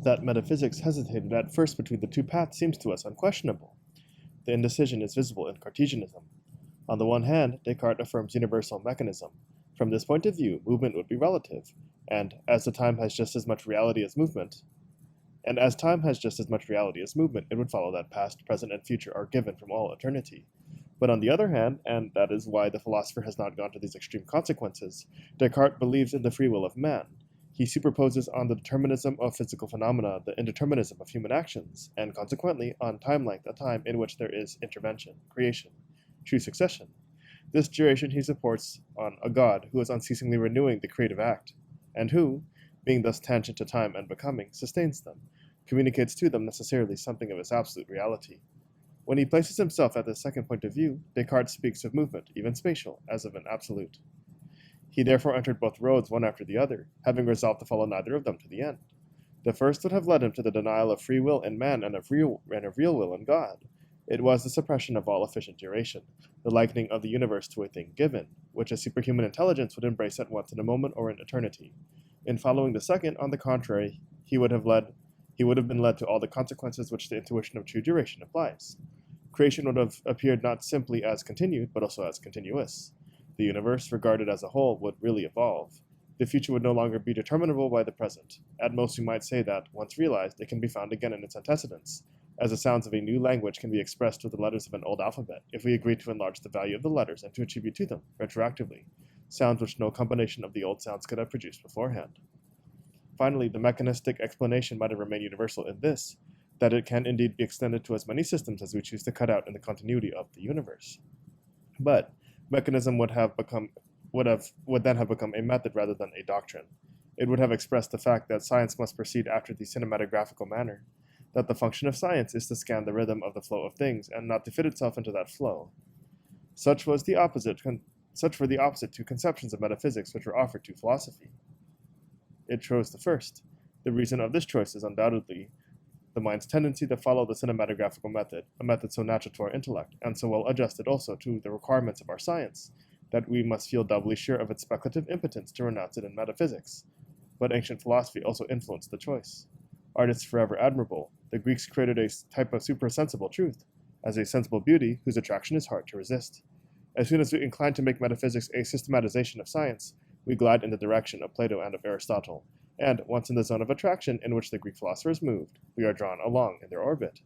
That metaphysics hesitated at first between the two paths seems to us unquestionable. The indecision is visible in Cartesianism. On the one hand, Descartes affirms universal mechanism. From this point of view, movement would be relative, and as time has just as much reality as movement, it would follow that past, present, and future are given from all eternity. But on the other hand, and that is why the philosopher has not gone to these extreme consequences, Descartes believes in the free will of man. He superposes on the determinism of physical phenomena the indeterminism of human actions, and consequently on time length a time in which there is intervention, creation, true succession. This duration he supports on a God who is unceasingly renewing the creative act, and who, being thus tangent to time and becoming, sustains them, communicates to them necessarily something of his absolute reality. When he places himself at this second point of view, Descartes speaks of movement, even spatial, as of an absolute. He therefore entered both roads one after the other, having resolved to follow neither of them to the end. The first would have led him to the denial of free will in man and of real will in God. It was the suppression of all efficient duration, the likening of the universe to a thing given, which a superhuman intelligence would embrace at once in a moment or in eternity. In following the second, on the contrary, he would have been led to all the consequences which the intuition of true duration implies. Creation would have appeared not simply as continued, but also as continuous. The universe, regarded as a whole, would really evolve. The future would no longer be determinable by the present. At most, we might say that, once realized, it can be found again in its antecedents, as the sounds of a new language can be expressed with the letters of an old alphabet, if we agree to enlarge the value of the letters and to attribute to them, retroactively, sounds which no combination of the old sounds could have produced beforehand. Finally, the mechanistic explanation might have remained universal in this, that it can indeed be extended to as many systems as we choose to cut out in the continuity of the universe. But mechanism would then have become a method rather than a doctrine. It would have expressed the fact that science must proceed after the cinematographical manner, that the function of science is to scan the rhythm of the flow of things and not to fit itself into that flow. Such were the opposite to conceptions of metaphysics which were offered to philosophy. It chose the first. The reason of this choice is undoubtedly the mind's tendency to follow the cinematographical method, a method so natural to our intellect, and so well adjusted also to the requirements of our science, that we must feel doubly sure of its speculative impotence to renounce it in metaphysics. But ancient philosophy also influenced the choice. Art is forever admirable. The Greeks created a type of supersensible truth, as a sensible beauty whose attraction is hard to resist. As soon as we incline to make metaphysics a systematization of science, we glide in the direction of Plato and of Aristotle, and, once in the zone of attraction in which the Greek philosophers moved, we are drawn along in their orbit.